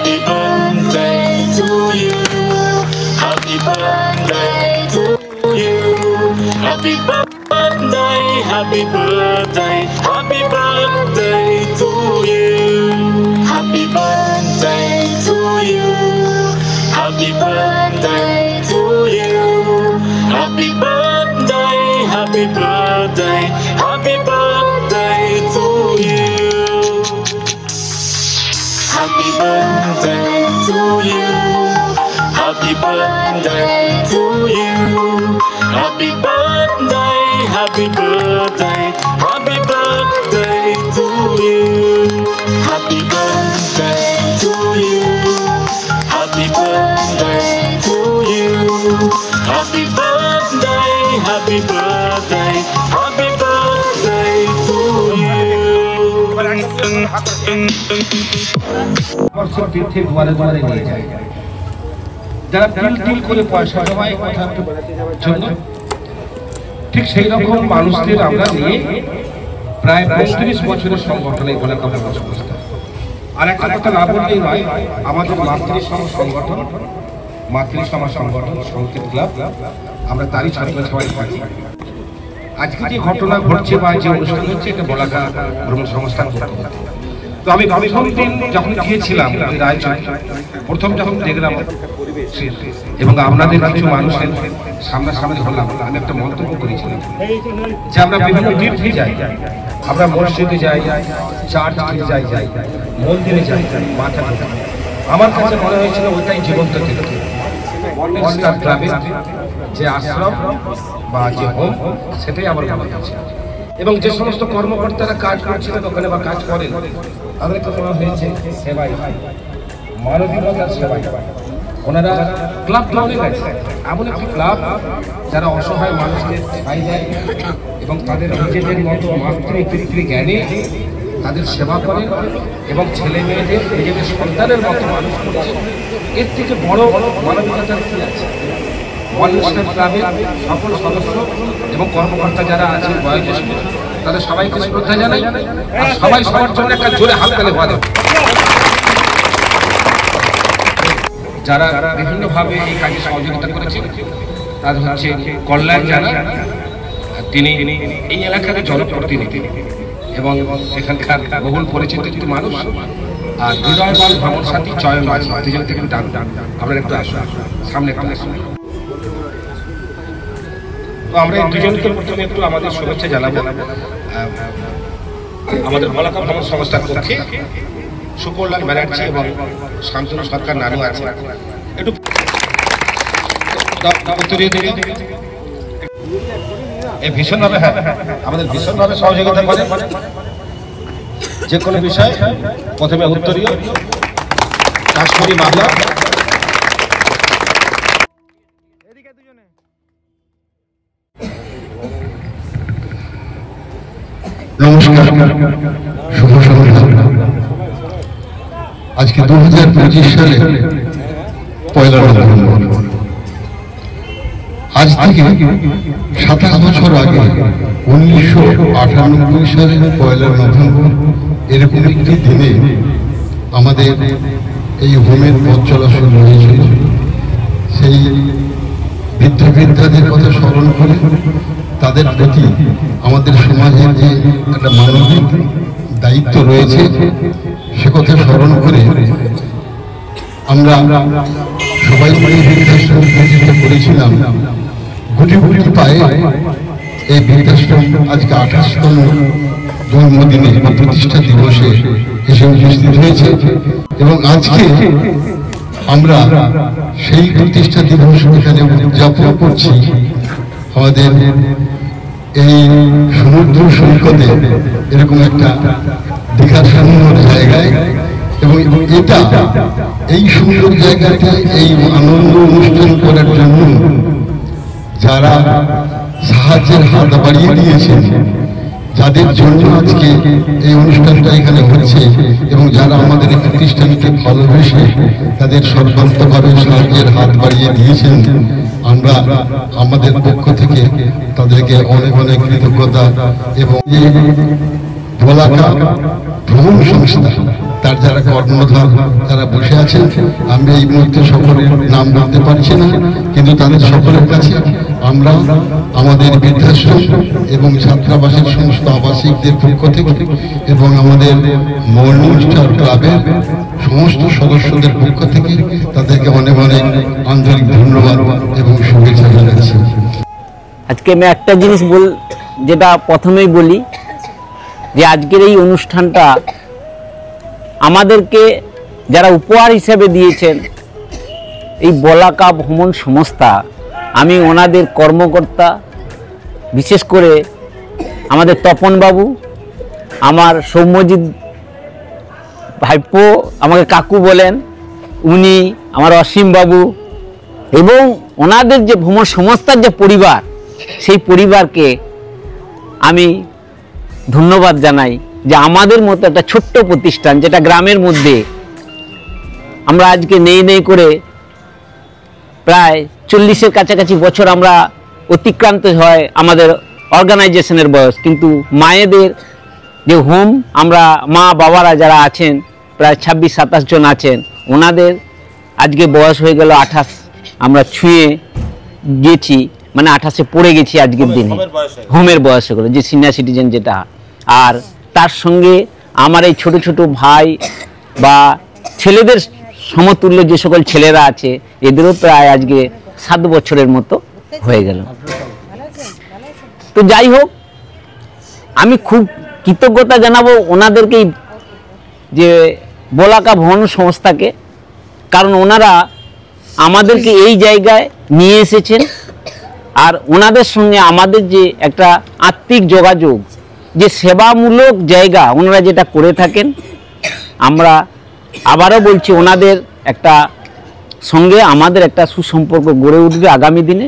Happy birthday to you. Happy birthday to you. Happy birthday, happy birthday, happy birthday to you. Happy birthday to you. Happy birthday to you. Happy birthday, happy birthday, happy birthday to you. Happy birthday to you. Happy birthday to you. Happy birthday, happy birthday, happy birthday to you. Happy birthday to you. Happy birthday to you. Happy birthday, happy birthday, happy birthday to you. যারা তিল তিল করে পয়সা জমায় কথার জন্য, ঠিক সেই রকম মানুষদের আমরা নিয়ে প্রায় ৩৫ বছরের সংগঠনে গোলাকার সংস্থা। আর একটা কথা না বললেই নয়, আমাদের মাতৃসভা সংগঠন, মাতৃসভা সংগঠন সংকেত ক্লাব, আমরা তারই ছাত্র সবাই থাকি। আজকে যে ঘটনা ঘটছে বা যে অনুষ্ঠান হচ্ছে, এটা বলাকা ভ্রমণ সংস্থান করতে। তো আমি প্রথম দিন যখন গিয়েছিলাম রায়চূড়, প্রথম যখন দেখলাম এবং আপনাদের কিছু মানুষের সামনাসামনি হলাম, আমি একটা মন্তব্য করেছিলাম যে আমরা বিভিন্ন তীর্থে যাই, আমরা মসজিদে যাই, চার্চে যাই, মন্দিরে যাই, মাথা ঢাকা। আমার কাছে মনে হয়েছিল ওইটাই জীবন্ত তীর্থ। ক্লাবে যে আশ্রম বা যে হোম, সেটাই আমার মনে হয়েছে। এবং যে সমস্ত কর্মকর্তারা কাজ করছিলেন ওখানে বা কাজ করেন, তাদেরকে মনে হয়েছে সেবাই, মানবিকতার সেবাই। ওনারা ক্লাব ক্লাবে গেছে, এমন একটি ক্লাব যারা অসহায় মানুষদের ঠাঁই দেয় এবং তাদের নিজেদের মতো মাতৃ জ্ঞানে তাদের সেবা করে এবং ছেলে মেয়েদের নিজেদের সন্তানের মতো মানুষ করছে। এর থেকে বড় মানবিকতার কি আছে? ক্লাবের সকল সদস্য এবং কর্মকর্তা যারা আছেন বয়োজ্যেষ্ঠ, তাদের সবাইকে শ্রদ্ধা জানাই। আর সবাই সবার জন্য একটা জোরে হাত তালি বলে। যারা বিভিন্নভাবে এই কাজে সহযোগিতা করেছেন তাদের হচ্ছে কল্যাণ জানা, তিনি এই এলাকার জনপ্রতিনিধি এবং সেখানকার বহুল পরিচিত একটি মানুষ। আর হৃদয়বান ভ্রমণ সাথী চয়ন মাঝি, দুজন থেকে ডাক আপনারা একটু আসুন সামনে, একটু আসুন। তো আমরা এই দুজনকে প্রথমে একটু আমাদের শুভেচ্ছা জানাবো। আমাদের বলাকা ভ্রমণ সংস্থার পক্ষে সুকল্যাণ ব্যানার্জি এবং শান্তনু সরকার নানু আছে, একটু এই ভীষণভাবে, হ্যাঁ আমাদের ভীষণভাবে সহযোগিতা করে যে কোনো বিষয়। প্রথমে উত্তরীয় কাশ্মীরি মামলা, নমস্কার, শুভ সন্ধ্যা। আজকে 2025 সালে পয়লা নভেম্বর। আজ থেকে 27 বছর আগে 1998 সালের পয়লা নভেম্বর এরকম একটি দিনে আমাদের এই হোমের পথ চলা শুরু হয়েছিল। সেই বৃদ্ধদের কথা স্মরণ করে তাদের প্রতি আমাদের সমাজের যে একটা মানবিক দায়িত্ব রয়েছে সে কথা স্মরণ করে আমরা সবাই মিলে বৃদ্ধাশ্রম প্রতিষ্ঠা করেছিলাম। গুটি গুটি পায়ে এই বৃদ্ধাশ্রম আজকে 28তম জন্মদিনে বা প্রতিষ্ঠা দিবসে এসে উপস্থিত হয়েছে এবং আজকে আমরা সেই প্রতিষ্ঠা দিবস এখানে উদযাপন করছি আমাদের এই সমুদ্র সৈকতে, এরকম একটা দেখার সুন্দর জায়গায়। এবং এটা এই সুন্দর জায়গাতে এই আনন্দ অনুষ্ঠান করার জন্য যারা সাহায্যের হাত বাড়িয়ে দিয়েছেন, যাদের জন্য আজকে এই অনুষ্ঠানটা এখানে হচ্ছে এবং যারা আমাদের এই প্রতিষ্ঠানকে ভালোবেসে তাদের সর্বান্তভাবে সাহায্যের হাত বাড়িয়ে দিয়েছেন, আমরা আমাদের পক্ষ থেকে তাদেরকে অনেক অনেক কৃতজ্ঞতা এবং বলাকা ভ্রমণ সংস্থা তার যারা কর্ণধার তারা বসে আছেন, আমি এই মুহূর্তে সকলের নাম বলতে পারছি না, কিন্তু তাদের সকলের কাছে আমরা আমাদের বৃদ্ধাশ্রম এবং ছাত্রাবাসের সমস্ত আবাসিকদের পক্ষ থেকে এবং আমাদের মর্নিং স্টার ক্লাবের সমস্ত সদস্যদের পক্ষ থেকে তাদেরকে অনেক অনেক আন্তরিক ধন্যবাদ এবং শুভেচ্ছা জানাচ্ছি। আজকে আমি একটা জিনিস যেটা প্রথমেই বলি যে আজকের এই অনুষ্ঠানটা আমাদেরকে যারা উপহার হিসেবে দিয়েছেন এই বলাকা ভ্রমণ সংস্থা, আমি ওনাদের কর্মকর্তা, বিশেষ করে আমাদের তপনবাবু, আমার সৌম্যজিৎ ভাইপো আমাকে কাকু বলেন, উনি আমার অসীমবাবু, এবং ওনাদের যে ভ্রমণ সংস্থার যে পরিবার, সেই পরিবারকে আমি ধন্যবাদ জানাই যে আমাদের মতো একটা ছোট্ট প্রতিষ্ঠান, যেটা গ্রামের মধ্যে আমরা আজকে নেই করে প্রায় 40-এর কাছাকাছি বছর আমরা অতিক্রান্ত হয় আমাদের অর্গানাইজেশনের বয়স, কিন্তু মায়েদের যে হোম, আমরা মা বাবারা যারা আছেন প্রায় 26-27 জন আছেন, ওনাদের আজকে বয়স হয়ে গেল 28, আমরা ছুঁয়ে গেছি, মানে 28-এ পড়ে গেছি আজকের দিনে, হোমের বয়স হয়ে গেলো, যে সিনিয়র সিটিজেন যেটা। আর তার সঙ্গে আমার এই ছোট ছোট ভাই বা ছেলেদের সমতুল্য যে সকল ছেলেরা আছে, এদেরও প্রায় আজকে 7 বছরের মতো হয়ে গেল। তো যাই হোক, আমি খুব কৃতজ্ঞতা জানাবো ওনাদেরকেই, যে বলাকা ভ্রমণ সংস্থাকে, কারণ ওনারা আমাদেরকে এই জায়গায় নিয়ে এসেছেন। আর ওনাদের সঙ্গে আমাদের যে একটা আত্মিক যোগাযোগ, যে সেবামূলক জায়গা ওনারা যেটা করে থাকেন, আমরা আবারও বলছি ওনাদের একটা সঙ্গে আমাদের একটা সুসম্পর্ক গড়ে উঠবে আগামী দিনে।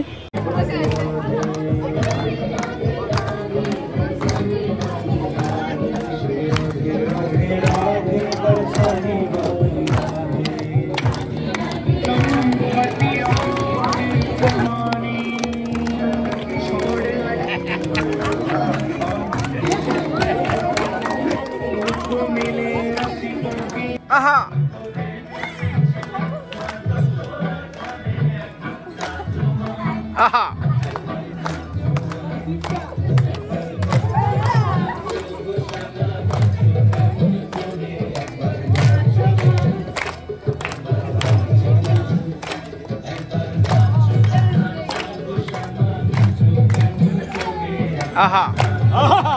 Aha! Aha! Aha! Aha!